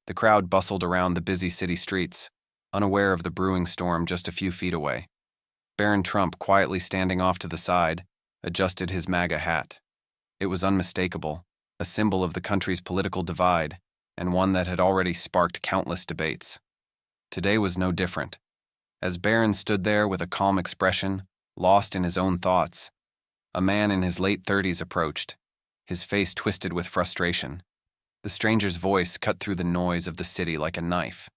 The crowd bustled around the busy city streets, unaware of the brewing storm just a few feet away. Barron Trump, quietly standing off to the side, adjusted his MAGA hat. It was unmistakable, a symbol of the country's political divide, and one that had already sparked countless debates. Today was no different. As Barron stood there with a calm expression, lost in his own thoughts, a man in his late 30s approached, his face twisted with frustration. The stranger's voice cut through the noise of the city like a knife.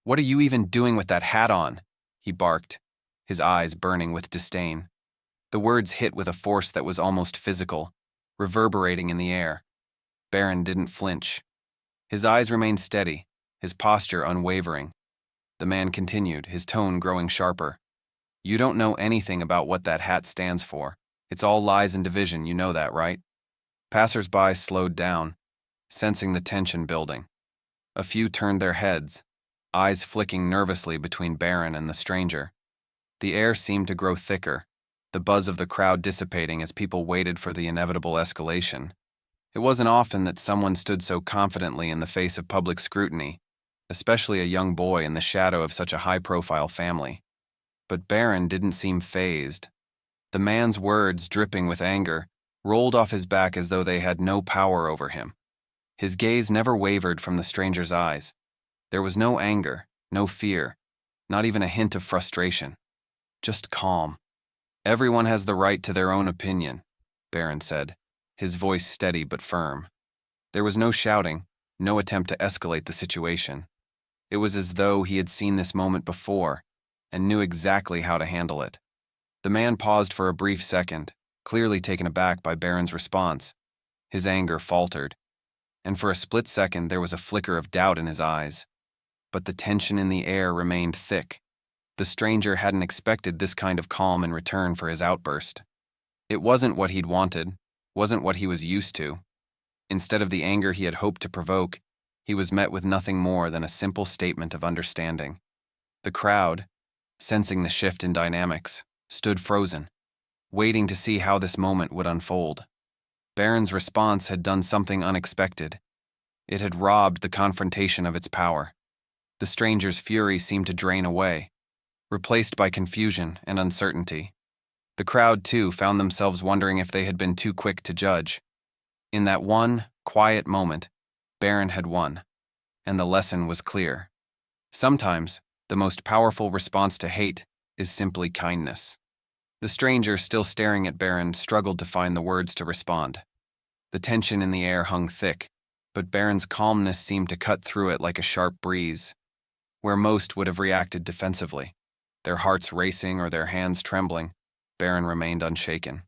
"What are you even doing with that hat on?" he barked, his eyes burning with disdain. The words hit with a force that was almost physical, reverberating in the air. Barron didn't flinch. His eyes remained steady, his posture unwavering. The man continued, his tone growing sharper. "You don't know anything about what that hat stands for. It's all lies and division, you know that, right?" Passers-by slowed down, sensing the tension building. A few turned their heads, eyes flicking nervously between Barron and the stranger. The air seemed to grow thicker, the buzz of the crowd dissipating as people waited for the inevitable escalation. It wasn't often that someone stood so confidently in the face of public scrutiny, especially a young boy in the shadow of such a high-profile family. But Barron didn't seem fazed. The man's words, dripping with anger, rolled off his back as though they had no power over him. His gaze never wavered from the stranger's eyes. There was no anger, no fear, not even a hint of frustration. Just calm. "Everyone has the right to their own opinion," Barron said, his voice steady but firm. There was no shouting, no attempt to escalate the situation. It was as though he had seen this moment before and knew exactly how to handle it. The man paused for a brief second, clearly taken aback by Barron's response. His anger faltered, and for a split second there was a flicker of doubt in his eyes. But the tension in the air remained thick. The stranger hadn't expected this kind of calm in return for his outburst. It wasn't what he'd wanted, wasn't what he was used to. Instead of the anger he had hoped to provoke, he was met with nothing more than a simple statement of understanding. The crowd, sensing the shift in dynamics, stood frozen, waiting to see how this moment would unfold. Barron's response had done something unexpected. It had robbed the confrontation of its power. The stranger's fury seemed to drain away, replaced by confusion and uncertainty. The crowd, too, found themselves wondering if they had been too quick to judge. In that one, quiet moment, Barron had won, and the lesson was clear. Sometimes, the most powerful response to hate is simply kindness. The stranger, still staring at Barron, struggled to find the words to respond. The tension in the air hung thick, but Barron's calmness seemed to cut through it like a sharp breeze. Where most would have reacted defensively, their hearts racing or their hands trembling, Barron remained unshaken.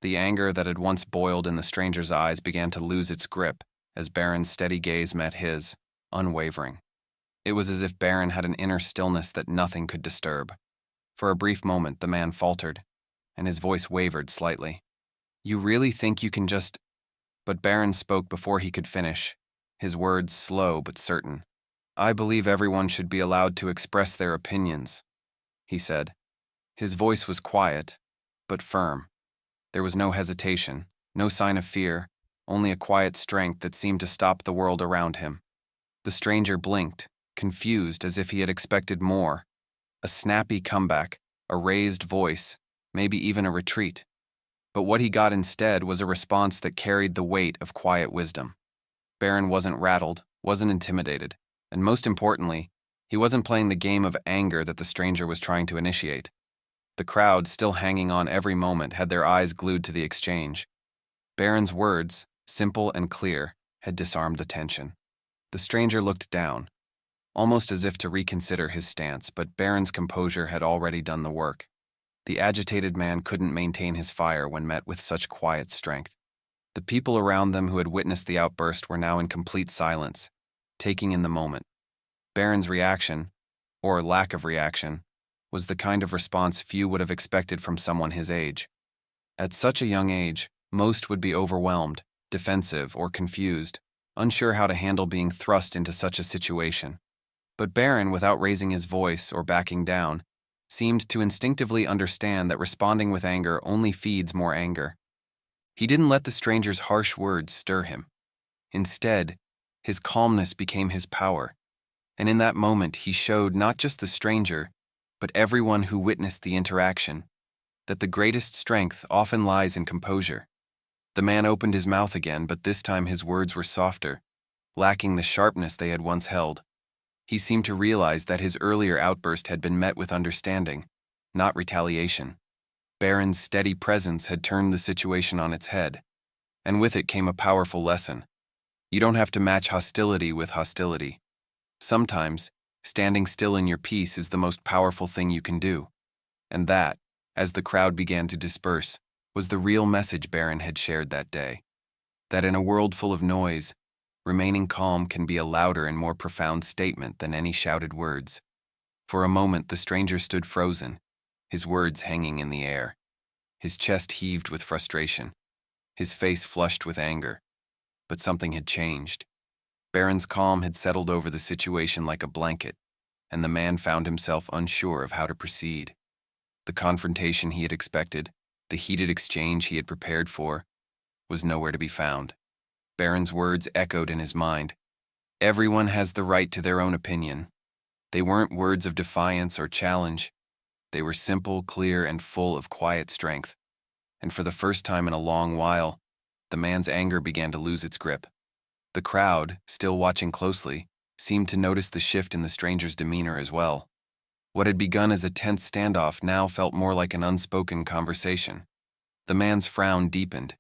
The anger that had once boiled in the stranger's eyes began to lose its grip as Barron's steady gaze met his, unwavering. It was as if Barron had an inner stillness that nothing could disturb. For a brief moment, the man faltered, and his voice wavered slightly. "You really think you can just—" But Barron spoke before he could finish, his words slow but certain. "I believe everyone should be allowed to express their opinions," he said. His voice was quiet, but firm. There was no hesitation, no sign of fear, only a quiet strength that seemed to stop the world around him. The stranger blinked, confused as if he had expected more. A snappy comeback, a raised voice, maybe even a retreat. But what he got instead was a response that carried the weight of quiet wisdom. Barron wasn't rattled, wasn't intimidated, and most importantly, he wasn't playing the game of anger that the stranger was trying to initiate. The crowd, still hanging on every moment, had their eyes glued to the exchange. Barron's words, simple and clear, had disarmed the tension. The stranger looked down, almost as if to reconsider his stance, but Barron's composure had already done the work. The agitated man couldn't maintain his fire when met with such quiet strength. The people around them who had witnessed the outburst were now in complete silence, taking in the moment. Barron's reaction, or lack of reaction, was the kind of response few would have expected from someone his age. At such a young age, most would be overwhelmed, defensive, or confused, unsure how to handle being thrust into such a situation. But Barron, without raising his voice or backing down, seemed to instinctively understand that responding with anger only feeds more anger. He didn't let the stranger's harsh words stir him. Instead, His calmness became his power, and in that moment he showed not just the stranger, but everyone who witnessed the interaction, that the greatest strength often lies in composure. The man opened his mouth again, but this time his words were softer, lacking the sharpness they had once held. He seemed to realize that his earlier outburst had been met with understanding, not retaliation. Barron's steady presence had turned the situation on its head, and with it came a powerful lesson. You don't have to match hostility with hostility. Sometimes, standing still in your peace is the most powerful thing you can do. And that, as the crowd began to disperse, was the real message Barron had shared that day. That in a world full of noise, remaining calm can be a louder and more profound statement than any shouted words. For a moment, the stranger stood frozen, his words hanging in the air. His chest heaved with frustration, his face flushed with anger. But something had changed. Barron's calm had settled over the situation like a blanket, and the man found himself unsure of how to proceed. The confrontation he had expected, the heated exchange he had prepared for, was nowhere to be found. Barron's words echoed in his mind. Everyone has the right to their own opinion. They weren't words of defiance or challenge. They were simple, clear, and full of quiet strength. And for the first time in a long while, the man's anger began to lose its grip. The crowd, still watching closely, seemed to notice the shift in the stranger's demeanor as well. What had begun as a tense standoff now felt more like an unspoken conversation. The man's frown deepened,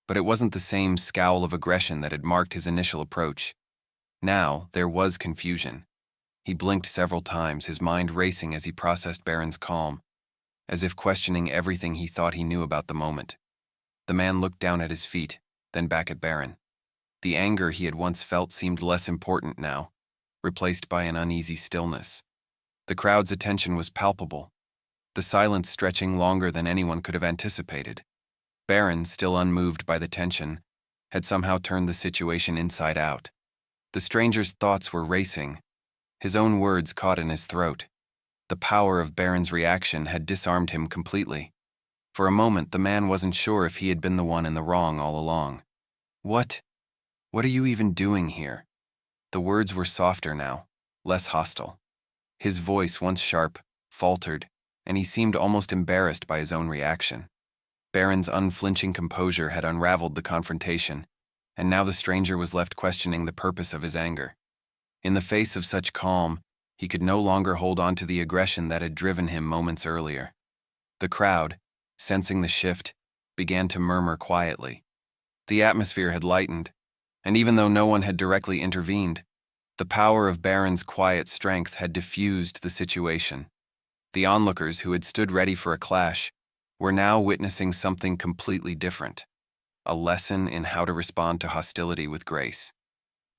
but it wasn't the same scowl of aggression that had marked his initial approach. Now, there was confusion. He blinked several times, his mind racing as he processed Barron's calm, as if questioning everything he thought he knew about the moment. The man looked down at his feet, then back at Barron. The anger he had once felt seemed less important now, replaced by an uneasy stillness. The crowd's attention was palpable, the silence stretching longer than anyone could have anticipated. Barron, still unmoved by the tension, had somehow turned the situation inside out. The stranger's thoughts were racing, his own words caught in his throat. The power of Barron's reaction had disarmed him completely. For a moment, the man wasn't sure if he had been the one in the wrong all along. What are you even doing here?" The words were softer now, less hostile. His voice, once sharp, faltered, and he seemed almost embarrassed by his own reaction. Barron's unflinching composure had unraveled the confrontation, and now the stranger was left questioning the purpose of his anger. In the face of such calm, he could no longer hold on to the aggression that had driven him moments earlier. The crowd, sensing the shift, began to murmur quietly. The atmosphere had lightened, and even though no one had directly intervened, the power of Barron's quiet strength had diffused the situation. The onlookers who had stood ready for a clash were now witnessing something completely different, a lesson in how to respond to hostility with grace.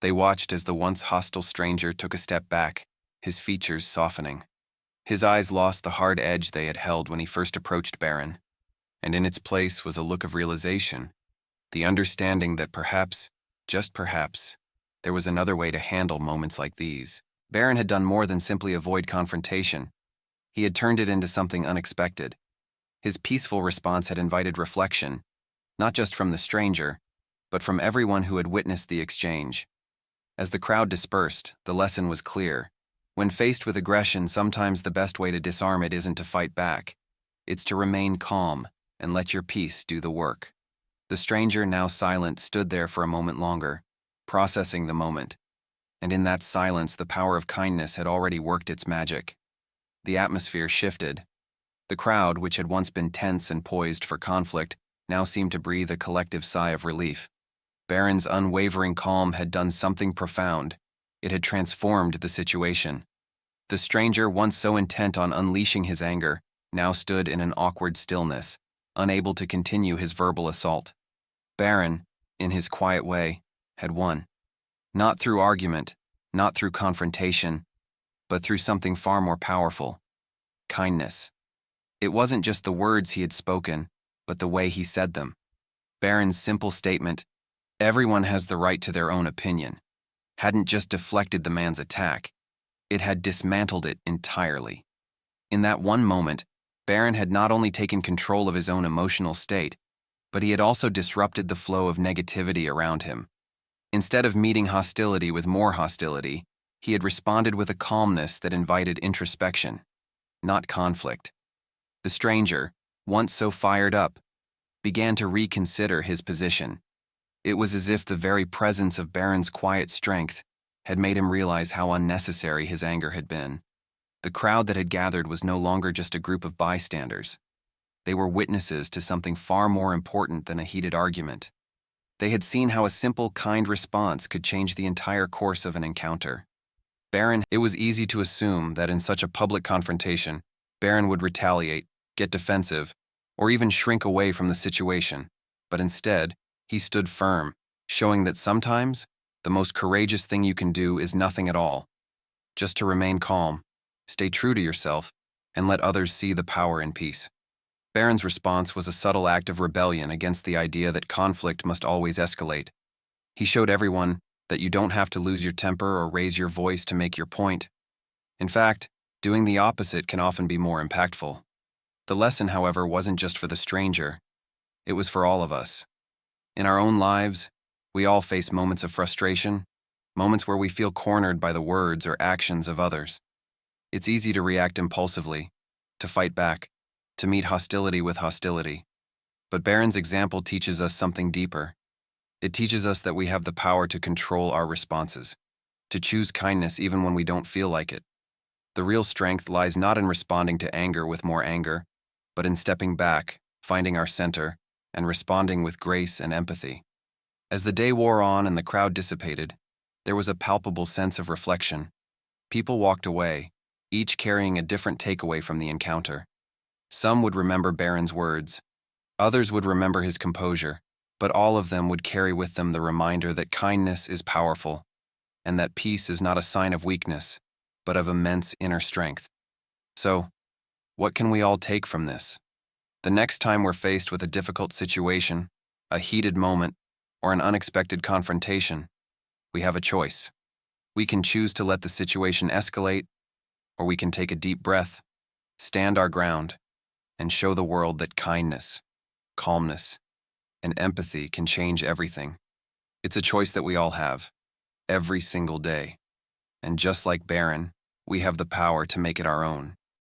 They watched as the once hostile stranger took a step back, his features softening. His eyes lost the hard edge they had held when he first approached Barron, and in its place was a look of realization, the understanding that perhaps, just perhaps, there was another way to handle moments like these. Barron had done more than simply avoid confrontation. He had turned it into something unexpected. His peaceful response had invited reflection, not just from the stranger, but from everyone who had witnessed the exchange. As the crowd dispersed, the lesson was clear. When faced with aggression, sometimes the best way to disarm it isn't to fight back. It's to remain calm and let your peace do the work. The stranger, now silent, stood there for a moment longer, processing the moment. And in that silence, the power of kindness had already worked its magic. The atmosphere shifted. The crowd, which had once been tense and poised for conflict, now seemed to breathe a collective sigh of relief. Barron's unwavering calm had done something profound. It had transformed the situation. The stranger, once so intent on unleashing his anger, now stood in an awkward stillness, unable to continue his verbal assault. Barron, in his quiet way, had won. Not through argument, not through confrontation, but through something far more powerful: kindness. It wasn't just the words he had spoken, but the way he said them. Barron's simple statement, "Everyone has the right to their own opinion," hadn't just deflected the man's attack, it had dismantled it entirely. In that one moment, Barron had not only taken control of his own emotional state, but he had also disrupted the flow of negativity around him. Instead of meeting hostility with more hostility, he had responded with a calmness that invited introspection, not conflict. The stranger, once so fired up, began to reconsider his position. It was as if the very presence of Barron's quiet strength had made him realize how unnecessary his anger had been. The crowd that had gathered was no longer just a group of bystanders. They were witnesses to something far more important than a heated argument. They had seen how a simple, kind response could change the entire course of an encounter. It was easy to assume that in such a public confrontation, Barron would retaliate, get defensive, or even shrink away from the situation. But instead, he stood firm, showing that sometimes the most courageous thing you can do is nothing at all. Just to remain calm, stay true to yourself, and let others see the power in peace. Barron's response was a subtle act of rebellion against the idea that conflict must always escalate. He showed everyone that you don't have to lose your temper or raise your voice to make your point. In fact, doing the opposite can often be more impactful. The lesson, however, wasn't just for the stranger. It was for all of us. In our own lives, we all face moments of frustration, moments where we feel cornered by the words or actions of others. It's easy to react impulsively, to fight back, to meet hostility with hostility. But Barron's example teaches us something deeper. It teaches us that we have the power to control our responses, to choose kindness even when we don't feel like it. The real strength lies not in responding to anger with more anger, but in stepping back, finding our center, and responding with grace and empathy. As the day wore on and the crowd dissipated, there was a palpable sense of reflection. People walked away, each carrying a different takeaway from the encounter. Some would remember Barron's words, others would remember his composure, but all of them would carry with them the reminder that kindness is powerful, and that peace is not a sign of weakness, but of immense inner strength. So, what can we all take from this? The next time we're faced with a difficult situation, a heated moment, or an unexpected confrontation, we have a choice. We can choose to let the situation escalate, or we can take a deep breath, stand our ground, and show the world that kindness, calmness, and empathy can change everything. It's a choice that we all have, every single day. And just like Barron, we have the power to make it our own.